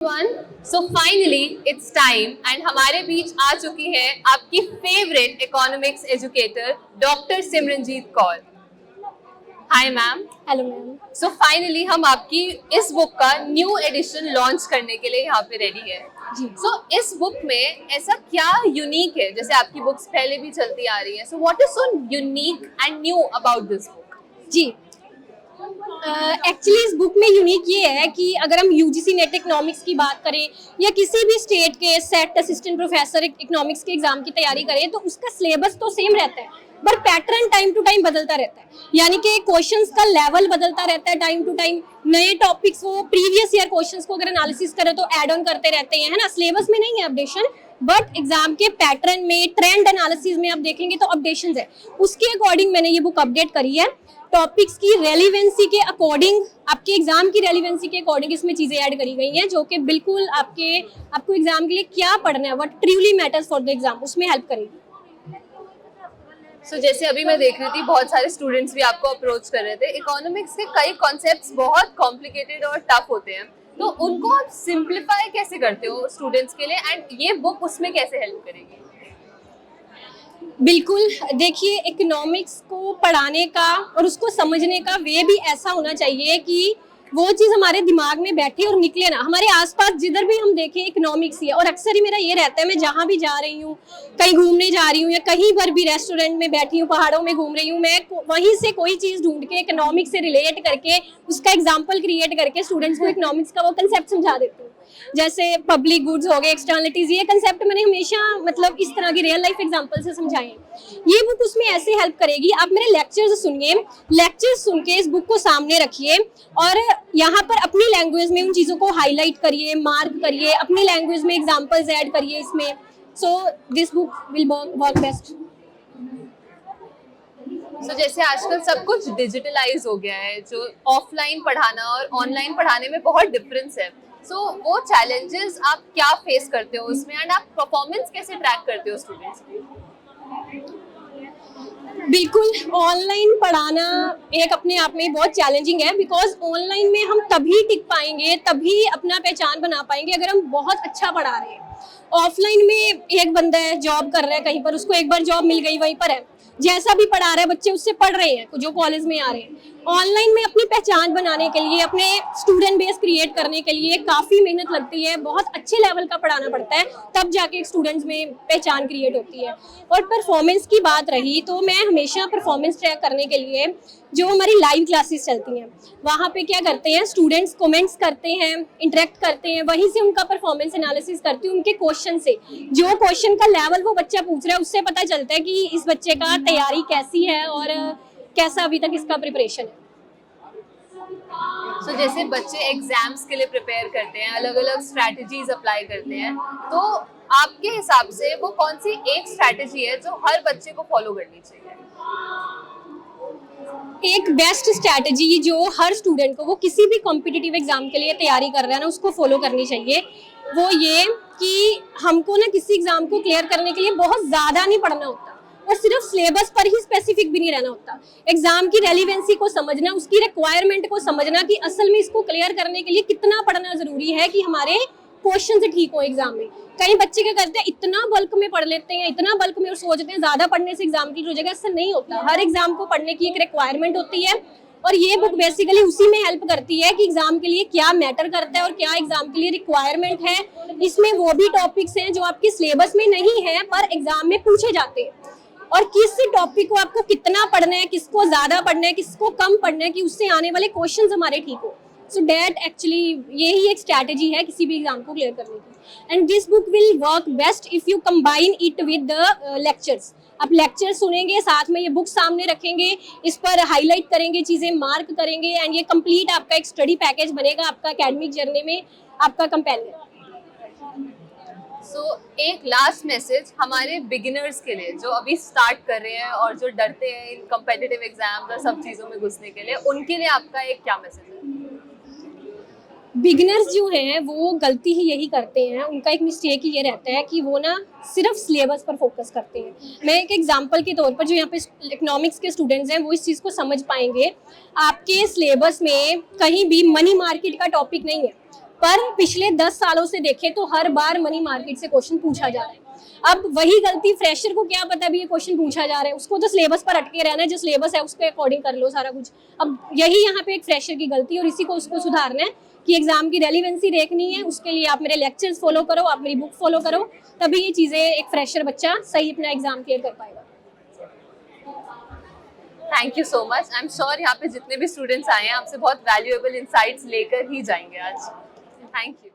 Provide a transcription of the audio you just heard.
One so finally it's time and हमारे बीच आ चुकी है आपकी favourite economics educator doctor Simranjeet Kaur. Hi ma'am. Hello ma'am. So finally हम आपकी इस बुक का न्यू एडिशन लॉन्च करने के लिए यहाँ पे रेडी है जी। सो इस बुक में ऐसा क्या यूनिक है? जैसे आपकी बुक्स पहले भी चलती आ रही है, so what is so unique and new about this book? जी एक्चुअली इस बुक में यूनिक ये है कि अगर हम यूजीसी नेट इकोनॉमिक्स की बात करें या किसी भी स्टेट के सेट असिस्टेंट प्रोफेसर इकोनॉमिक्स के एग्जाम की तैयारी करें तो उसका सिलेबस तो सेम रहता है, but pattern time to time बदलता रहता है। यानी कि क्वेश्चंस का लेवल बदलता रहता है टाइम टू टाइम। नए टॉपिक्स वो प्रीवियस ईयर क्वेश्चंस को अगर एनालिसिस करें तो ऐड ऑन करते रहते हैं, है ना। सिलेबस में नहीं है अपडेशन, बट एग्जाम के पैटर्न में, ट्रेंड एनालिसिस में आप देखेंगे तो अपडेशंस है। उसके अकॉर्डिंग मैंने ये बुक अपडेट करी है। टॉपिक्स की रेलिवेंसी के अकॉर्डिंग, आपके एग्जाम की रेलिवेंसी के अकॉर्डिंग इसमें चीजें ऐड करी गई हैं जो कि बिल्कुल आपको एग्जाम के लिए क्या पढ़ना है, what truly matters for the exam, उसमें हेल्प करेगी। सो जैसे अभी मैं देख रही थी बहुत सारे स्टूडेंट्स भी आपको अप्रोच कर रहे थे। इकोनॉमिक्स के कई कॉन्सेप्ट्स बहुत कॉम्प्लिकेटेड और टफ होते हैं, तो उनको आप सिंप्लीफाई कैसे करते हो स्टूडेंट्स के लिए, एंड ये बुक उसमें कैसे हेल्प करेगी? बिल्कुल, देखिए इकोनॉमिक्स को पढ़ाने का और उसको समझने का वे भी ऐसा होना चाहिए कि वो चीज़ हमारे दिमाग में बैठे और निकले ना। हमारे आसपास जिधर भी हम देखें इकोनॉमिक्स ही है, और अक्सर ही मेरा ये रहता है, मैं जहाँ भी जा रही हूँ, कहीं घूमने जा रही हूँ या कहीं पर भी रेस्टोरेंट में बैठी हूँ, पहाड़ों में घूम रही हूँ, मैं वहीं से कोई चीज़ ढूंढ के इकोनॉमिक्स से रिलेट करके उसका एग्जाम्पल क्रिएट करके स्टूडेंट्स को इकोनॉमिक्स का वो कंसेप्ट समझा देती हूँ। जैसे पब्लिक गुड्स हो गए, एक्सटर्नलिटीज, ये कंसेप्ट मैंने हमेशा मतलब इस तरह की रियल लाइफ एग्जांपल से समझाए हैं। ये बुक उसमें ऐसे हेल्प करेगी। आप मेरे लेक्चर्स सुनिए, लेक्चर्स सुन के इस बुक को सामने रखिए और यहाँ पर अपनी लैंग्वेज में उन चीज़ों को हाईलाइट करिए, मार्क करिए, अपनी लैंग्वेज में एग्जाम्पल्स ऐड करिए इसमें। So this book will work best. So जैसे आजकल सब कुछ डिजिटलाइज हो गया है, जो ऑफलाइन पढ़ाना और ऑनलाइन पढ़ाने में बहुत डिफरेंस है। सो वो चैलेंजेस आप क्या फेस करते हो उसमें, एंड आप परफॉर्मेंस कैसे ट्रैक करते हो स्टूडेंट्स की? बिल्कुल, ऑनलाइन पढ़ाना एक अपने आप में बहुत चैलेंजिंग है, बिकॉज ऑनलाइन में हम तभी टिक पाएंगे, तभी अपना पहचान बना पाएंगे अगर हम बहुत अच्छा पढ़ा रहे हैं। ऑफलाइन में एक बंदा है, जॉब कर रहा है कहीं पर, उसको एक बार जॉब मिल गई, वहीं पर है, जैसा भी पढ़ा रहा है बच्चे उससे पढ़ रहे हैं जो कॉलेज में आ रहे हैं। ऑनलाइन में अपनी पहचान बनाने के लिए, अपने स्टूडेंट बेस क्रिएट करने के लिए काफ़ी मेहनत लगती है, बहुत अच्छे लेवल का पढ़ाना पड़ता है, तब जाके स्टूडेंट्स में पहचान क्रिएट होती है। और परफॉर्मेंस की बात रही तो मैं हमेशा परफॉर्मेंस ट्रैक करने के लिए जो हमारी लाइव क्लासेस चलती हैं वहाँ पे क्या करते हैं, स्टूडेंट्स कमेंट्स करते हैं, इंटरेक्ट करते हैं, वहीं से उनका परफॉर्मेंस एनालिसिस करती हूँ। उनके क्वेश्चन से, जो क्वेश्चन का लेवल वो बच्चा पूछ रहा है उससे पता चलता है कि इस बच्चे का तैयारी कैसी है और कैसा अभी तक इसका प्रिपरेशन है। सो जैसे बच्चे एग्जाम्स के लिए प्रिपेयर करते हैं, अलग अलग स्ट्रैटेजीज अप्लाई करते हैं, तो आपके हिसाब से वो कौन सी एक स्ट्रैटेजी है जो हर बच्चे को फॉलो करनी चाहिए? एक बेस्ट स्ट्रैटेजी जो हर स्टूडेंट को, वो किसी भी कॉम्पिटिटिव एग्जाम के लिए तैयारी कर रहा है ना, उसको फॉलो करनी चाहिए। वो ये कि हमको ना किसी एग्जाम को क्लियर करने के लिए बहुत ज़्यादा नहीं पढ़ना होता और सिर्फ सिलेबस पर ही स्पेसिफिक भी नहीं रहना होता। एग्जाम की रेलिवेंसी को समझना, उसकी रिक्वायरमेंट को समझना कि असल में इसको क्लियर करने के लिए कितना पढ़ना जरूरी है कि हमारे क्वेश्चन से ठीक हो एग्जाम में। कई बच्चे क्या करते हैं, इतना बल्क में पढ़ लेते हैं, इतना बल्क में, और सोचते हैं ज्यादा पढ़ने से एग्जाम की हो जाएगा। ऐसा नहीं होता। हर एग्जाम को पढ़ने की एक रिक्वायरमेंट होती है और ये बुक बेसिकली उसी में हेल्प करती है कि एग्जाम के लिए क्या मैटर करता है और क्या एग्जाम के लिए रिक्वायरमेंट है। इसमें वो भी टॉपिक्स हैं जो आपके सिलेबस में नहीं है पर एग्जाम में पूछे जाते हैं, और किस टॉपिक को आपको कितना पढ़ना है, किसको ज्यादा पढ़ना है, किसको कम पढ़ना है, कि उससे आने वाले क्वेश्चंस हमारे ठीक हो। सो दैट एक्चुअली यही एक स्ट्रैटेजी है किसी भी एग्जाम को क्लियर करने की। And this book will work best if you combine it with the lectures. आप लेक्चर सुनेंगे, साथ में ये बुक सामने रखेंगे, इस पर हाईलाइट करेंगे, चीजें मार्क करेंगे, एंड ये कंप्लीट आपका एक स्टडी पैकेज बनेगा आपका एकेडमिक जर्नी में, आपका कंपेनियन। सो एक लास्ट मैसेज हमारे बिगिनर्स के लिए जो अभी स्टार्ट कर रहे हैं और जो डरते हैं इन कॉम्पिटिटिव एग्जाम्स और सब चीज़ों में घुसने के लिए, उनके लिए आपका एक क्या मैसेज है? बिगिनर्स जो हैं वो गलती ही यही करते हैं, उनका एक मिस्टेक ही ये रहता है कि वो ना सिर्फ सिलेबस पर फोकस करते हैं। मैं एक एग्जांपल के तौर पर, जो यहाँ पे इकोनॉमिक्स के स्टूडेंट्स हैं वो इस चीज़ को समझ पाएंगे। आपके सिलेबस में कहीं भी मनी मार्केट का टॉपिक नहीं है, पर पिछले 10 सालों से देखें तो हर बार मनी मार्केट से क्वेश्चन पूछा जा रहा है। अब वही गलती फ्रेशर को क्या पता भी ये क्वेश्चन पूछा जा रहा है, उसको तो सिलेबस पर अटके रहना है, जो सिलेबस है उसके अकॉर्डिंग कर लो सारा कुछ। अब यही यहाँ पे एक फ्रेशर की गलती है और इसी को उसको सुधारना है कि एग्जाम की रेलिवेंसी देखनी है। उसके लिए आप मेरे लेक्चर्स फॉलो करो, आप मेरी बुक फॉलो करो, तभी ये चीजें एक फ्रेशर बच्चा सही अपना एग्जाम क्लियर कर पाएगा। Thank you so much. I am sure यहाँ पे जितने भी स्टूडेंट्स आए हैं आपसे बहुत वैल्यूएबल इंसाइट्स लेकर ही जाएंगे आज। Thank you.